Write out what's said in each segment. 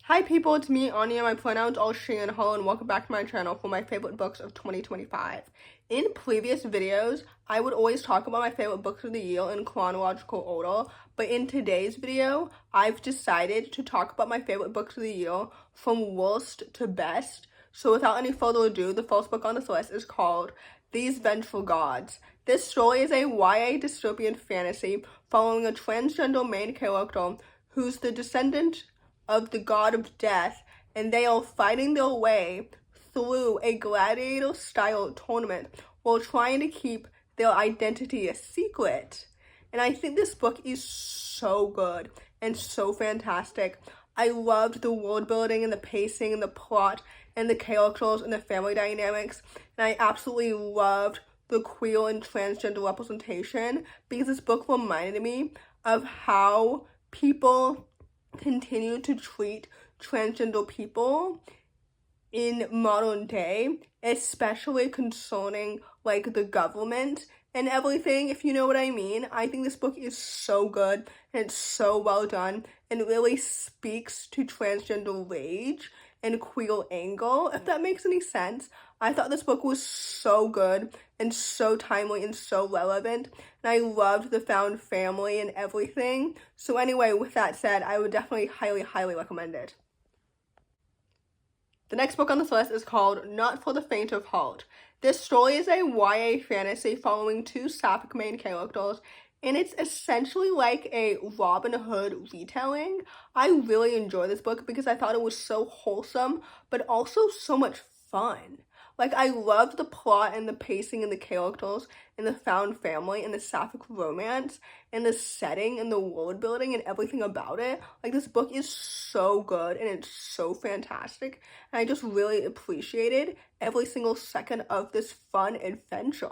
Hi people, it's me, Anja. My pronouns are she and her, and welcome back to my channel for my favorite books of 2025. In previous videos, I would always talk about my favorite books of the year in chronological order, but in today's video, I've decided to talk about my favorite books of the year from worst to best. So without any further ado, the first book on this list is called These Vengeful Gods. This story is a YA dystopian fantasy following a transgender main character who's the descendant of the god of death, and they are fighting their way through a gladiator-style tournament while trying to keep their identity a secret. And I think this book is so good and so fantastic. I loved the world building and the pacing and the plot and the characters and the family dynamics, and I absolutely loved the queer and transgender representation because this book reminded me of how people continue to treat transgender people in modern day, especially concerning like the government and everything, if you know what I mean. I think this book is so good and it's so well done and it really speaks to transgender rage and queer anger, if that makes any sense. I thought this book was so good and so timely and so relevant, and I loved the found family and everything. So anyway, with that said, I would definitely highly recommend it. The next book on this list is called Not for the Faint of Heart. This story is a YA fantasy following two sapphic main characters, and it's essentially like a Robin Hood retelling. I really enjoyed this book because I thought it was so wholesome, but also so much fun. Like, I loved the plot and the pacing and the characters and the found family and the sapphic romance and the setting and the world building and everything about it. Like, this book is so good and it's so fantastic, and I just really appreciated every single second of this fun adventure.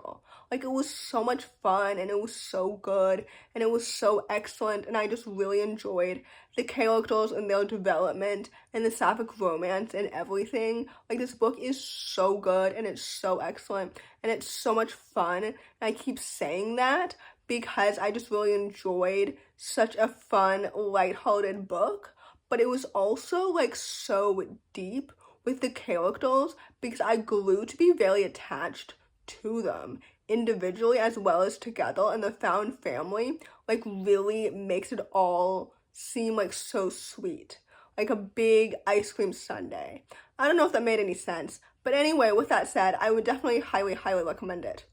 Like, it was so much fun and it was so good and it was so excellent, and I just really enjoyed the characters and their development and the sapphic romance and everything. Like, this book is so good and it's so excellent and it's so much fun, and I keep saying that because I just really enjoyed such a fun, lighthearted book, but it was also like so deep with the characters because I grew to be very attached to them individually as well as together, and the found family like really makes it all seem like so sweet, like a big ice cream sundae. I don't know if that made any sense, but anyway, with that said, I would definitely highly recommend it.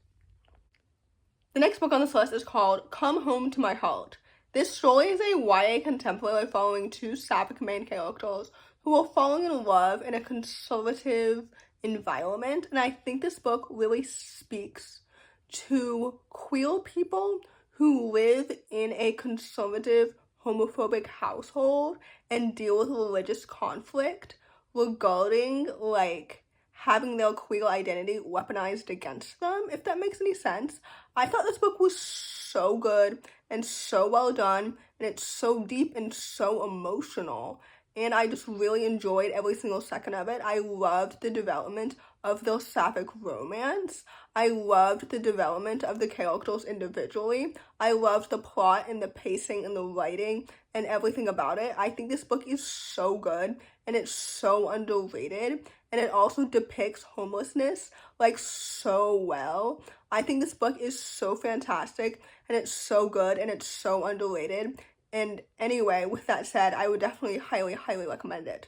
The next book on this list is called Come Home to My Heart. This story is a YA contemporary following two sapphic main characters who are falling in love in a conservative environment, and I think this book really speaks to queer people who live in a conservative homophobic household and deal with religious conflict regarding like having their queer identity weaponized against them, if that makes any sense. I thought this book was so good and so well done, and it's so deep and so emotional, and I just really enjoyed every single second of it. I loved the development of their sapphic romance. I loved the development of the characters individually. I loved the plot and the pacing and the writing and everything about it. I think this book is so good and it's so underrated, and it also depicts homelessness like so well. I think this book is so fantastic and it's so good and it's so underrated. And anyway, with that said, I would definitely highly recommend it.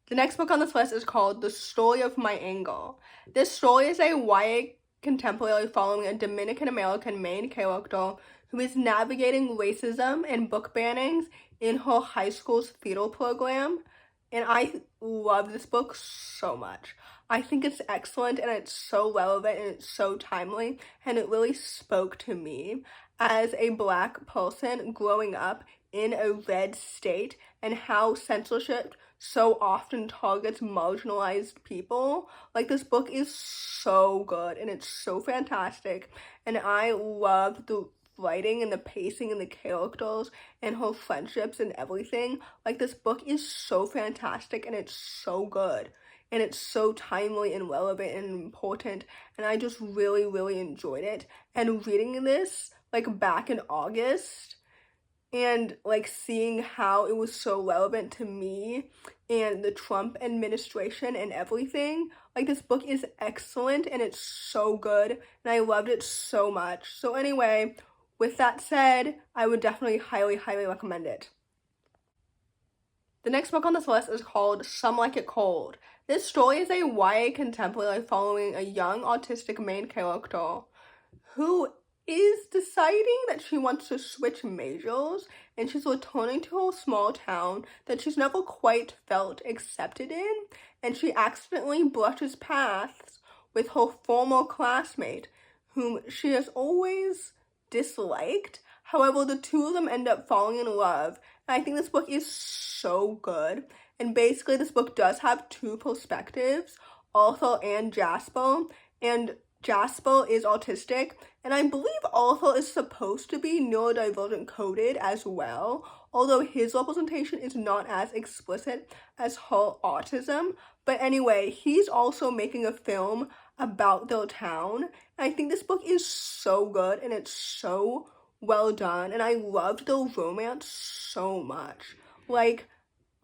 The next book on this list is called The Story of My Anger. This story is a YA contemporary following a Dominican-American main character who is navigating racism and book bannings in her high school's theater program. And I love this book so much. I think it's excellent and it's so relevant and it's so timely, and it really spoke to me as a Black person growing up in a red state and how censorship so often targets marginalized people. Like, this book is so good and it's so fantastic, and I love the writing and the pacing and the characters and her friendships and everything. Like, this book is so fantastic and it's so good and it's so timely and relevant and important, and I just really enjoyed it. And reading this like back in August and like seeing how it was so relevant to me and the Trump administration and everything. Like, this book is excellent and it's so good and I loved it so much. So anyway, with that said, I would definitely highly recommend it. The next book on this list is called Some Like It Cold. This story is a YA contemporary following a young autistic main character who is deciding that she wants to switch majors, and she's returning to her small town that she's never quite felt accepted in, and she accidentally brushes paths with her former classmate, whom she has always disliked. However, the two of them end up falling in love, and I think this book is so good. And basically, this book does have two perspectives, Arthur and Jasper, and Jasper is autistic, and I believe Arthur is supposed to be neurodivergent coded as well, although his representation is not as explicit as her autism. But anyway, he's also making a film about their town, and I think this book is so good, and it's so well done, and I loved the romance so much. Like,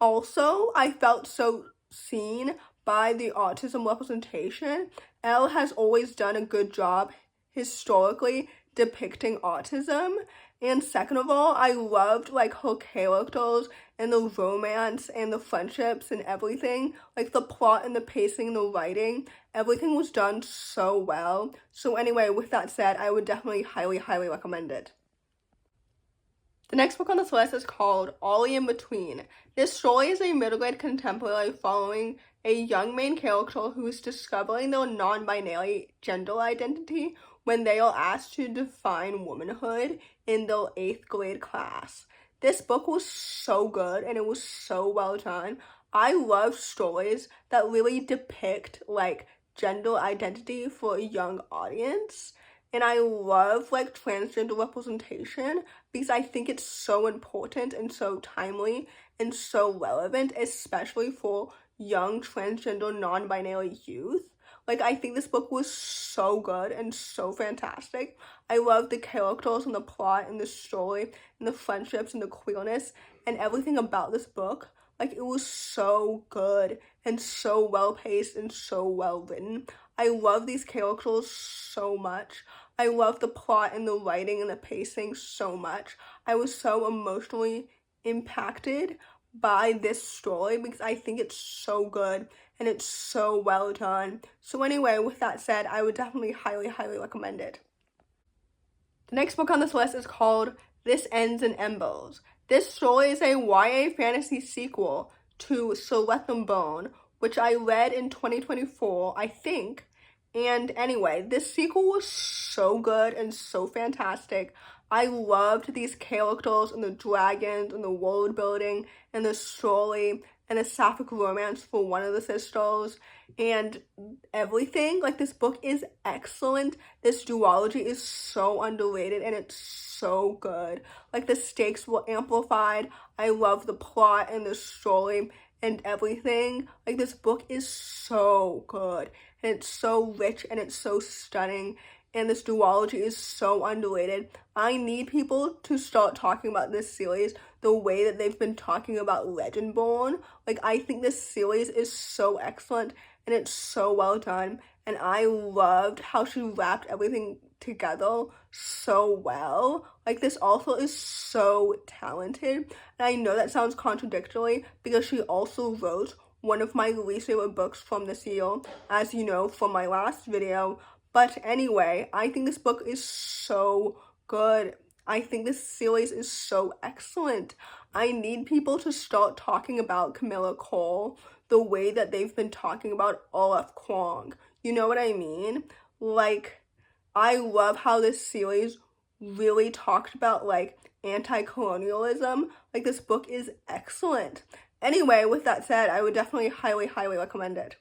also, I felt so seen by the autism representation. Elle has always done a good job historically depicting autism. And second of all, I loved like her characters and the romance and the friendships and everything. Like the plot and the pacing and the writing, everything was done so well. So anyway, with that said, I would definitely highly recommend it. The next book on this list is called Ollie in Between. This story is a middle grade contemporary following a young main character who is discovering their non-binary gender identity when they are asked to define womanhood in their 8th grade class. This book was so good and it was so well done. I love stories that really depict like gender identity for a young audience. And I love like transgender representation because I think it's so important and so timely and so relevant, especially for young transgender non-binary youth. Like, I think this book was so good and so fantastic. I love the characters and the plot and the story and the friendships and the queerness and everything about this book. Like, it was so good and so well paced and so well written. I love these characters so much. I love the plot and the writing and the pacing so much. I was so emotionally impacted by this story because I think it's so good and it's so well done. So anyway, with that said, I would definitely highly recommend it. The next book on this list is called This Ends in Embers. This story is a YA fantasy sequel to So Let Them Burn, which I read in 2024, I think. And anyway, this sequel was so good and so fantastic. I loved these characters and the dragons and the world building and the story and the sapphic romance for one of the sisters and everything. Like, this book is excellent. This duology is so underrated and it's so good. Like, the stakes were amplified. I love the plot and the story and everything. Like, this book is so good and it's so rich and it's so stunning, and this duology is so underrated. I need people to start talking about this series the way that they've been talking about Legendborn. Like, I think this series is so excellent and it's so well done, and I loved how she wrapped everything together so well. Like, this author is so talented, and I know that sounds contradictory because she also wrote one of my least favorite books from this year, as you know from my last video. But anyway, I think this book is so good. I think this series is so excellent. I need people to start talking about Kamila Cole the way that they've been talking about Olaf Kwong. You know what I mean? Like, I love how this series really talked about like anti-colonialism. Like, this book is excellent. Anyway, with that said, I would definitely highly recommend it.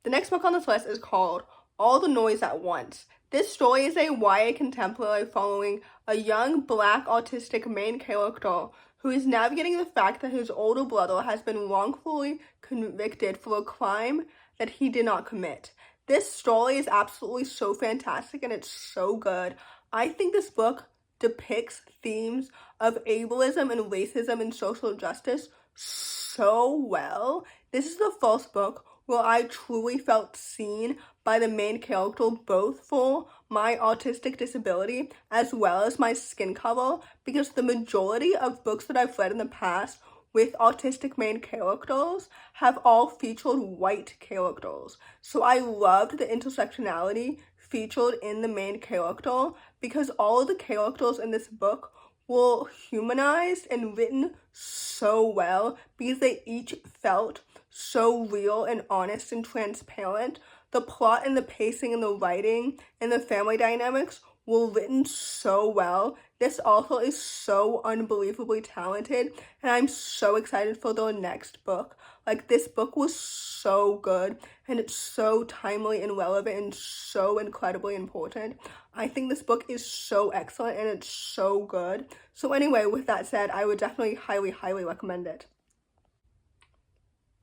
The next book on this list is called All the Noise at Once. This story is a YA contemporary following a young black autistic main character who is navigating the fact that his older brother has been wrongfully convicted for a crime that he did not commit. This story is absolutely so fantastic and it's so good. I think this book depicts themes of ableism and racism and social justice so well. This is the first book where I truly felt seen by the main character, both for my autistic disability as well as my skin color, because the majority of books that I've read in the past with autistic main characters have all featured white characters. So I loved the intersectionality featured in the main character because all of the characters in this book were humanized and written so well because they each felt so real and honest and transparent. The plot and the pacing and the writing and the family dynamics were written so well. This author is so unbelievably talented, and I'm so excited for the next book. Like, this book was so good, and it's so timely and relevant and so incredibly important. I think this book is so excellent, and it's so good. So anyway, with that said, I would definitely highly recommend it.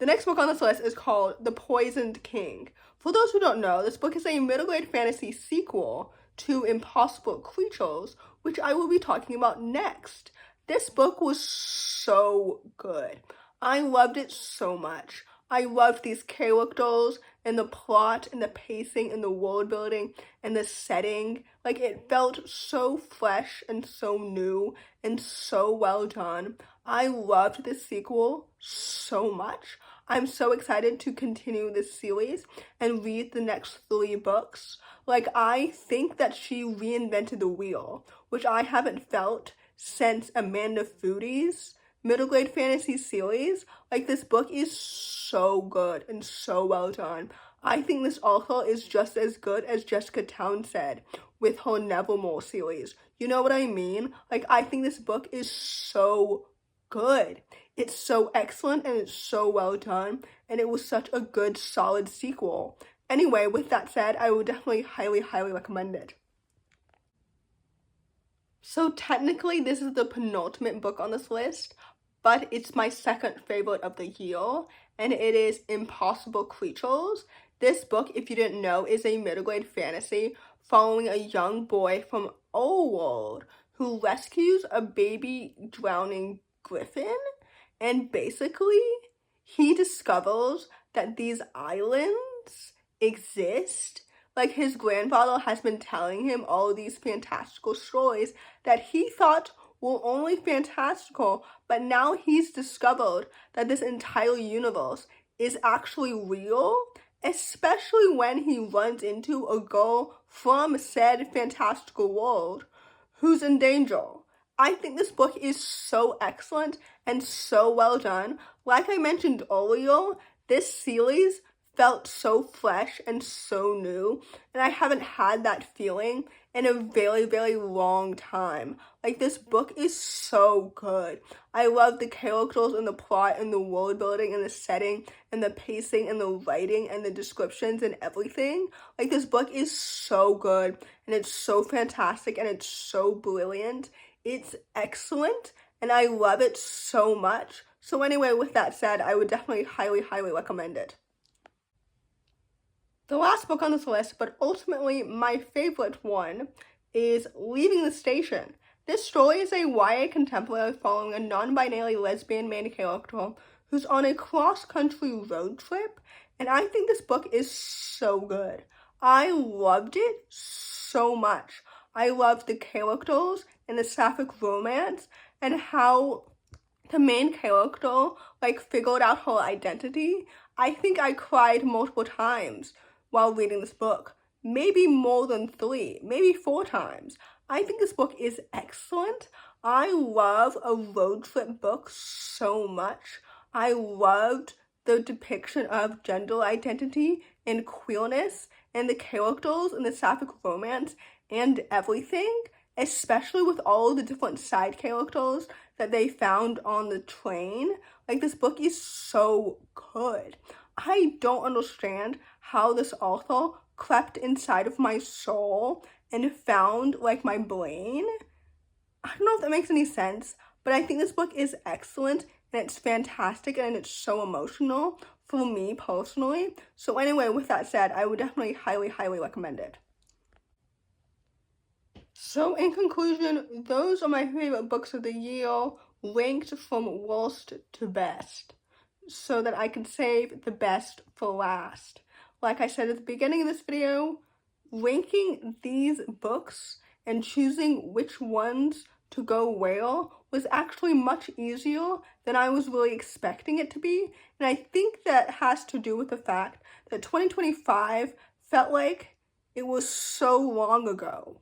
The next book on this list is called The Poisoned King. For those who don't know, this book is a middle-grade fantasy sequel to Impossible Creatures, which I will be talking about next. This book was so good. I loved it so much. I loved these characters and the plot and the pacing and the world building and the setting. Like, it felt so fresh and so new and so well done. I loved this sequel so much. I'm so excited to continue this series and read the next 3 books. Like, I think that she reinvented the wheel, which I haven't felt since Amanda Foodie's middle grade fantasy series. Like, this book is so good and so well done. I think this author is just as good as Jessica Townsend with her Nevermore series. You know what I mean? Like, I think this book is so good. It's so excellent and it's so well done, and it was such a good, solid sequel. Anyway, with that said, I would definitely highly recommend it. So technically, this is the penultimate book on this list, but it's my second favorite of the year, and it is Impossible Creatures. This book, if you didn't know, is a middle grade fantasy following a young boy from Old who rescues a baby drowning griffin, and basically he discovers that these islands exist. Like, his grandfather has been telling him all of these fantastical stories that he thought were only fantastical, but now he's discovered that this entire universe is actually real, especially when he runs into a girl from said fantastical world who's in danger. I think this book is so excellent and so well done. Like I mentioned earlier, this series felt so fresh and so new, and I haven't had that feeling in a very long time. Like, this book is so good. I love the characters and the plot and the world building and the setting and the pacing and the writing and the descriptions and everything. Like, this book is so good, and it's so fantastic, and it's so brilliant. It's excellent, and I love it so much. So anyway, with that said, I would definitely highly recommend it. The last book on this list, but ultimately my favorite one, is Leaving the Station. This story is a YA contemporary following a non-binary lesbian main character who's on a cross-country road trip, and I think this book is so good. I loved it so much. I loved the characters and the sapphic romance and how the main character, like, figured out her identity. I think I cried multiple times while reading this book. Maybe more than 3, maybe 4 times. I think this book is excellent. I love a road trip book so much. I loved the depiction of gender identity and queerness and the characters and the sapphic romance and everything, especially with all the different side characters that they found on the train. Like, this book is so good. I don't understand how this author crept inside of my soul and found, like, my brain. I don't know if that makes any sense, but I think this book is excellent and it's fantastic and it's so emotional for me personally. So anyway, with that said, I would definitely highly recommend it. So in conclusion, those are my favorite books of the year, ranked from worst to best, so that I can save the best for last. Like I said at the beginning of this video, ranking these books and choosing which ones to go where was actually much easier than I was really expecting it to be. And I think that has to do with the fact that 2025 felt like it was so long ago.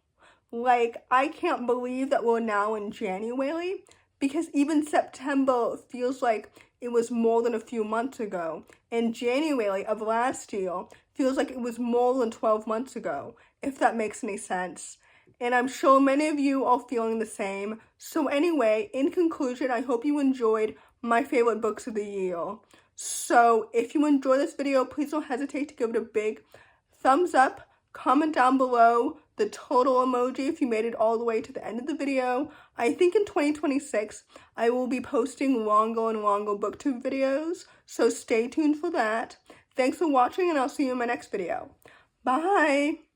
Like, I can't believe that we're now in January, because even September feels like it was more than a few months ago. And January of last year feels like it was more than 12 months ago, if that makes any sense. And I'm sure many of you are feeling the same. So anyway, in conclusion, I hope you enjoyed my favorite books of the year. So if you enjoyed this video, please don't hesitate to give it a big thumbs up. Comment down below the total emoji if you made it all the way to the end of the video. I think in 2026, I will be posting longer and longer booktube videos, so stay tuned for that. Thanks for watching, and I'll see you in my next video. Bye!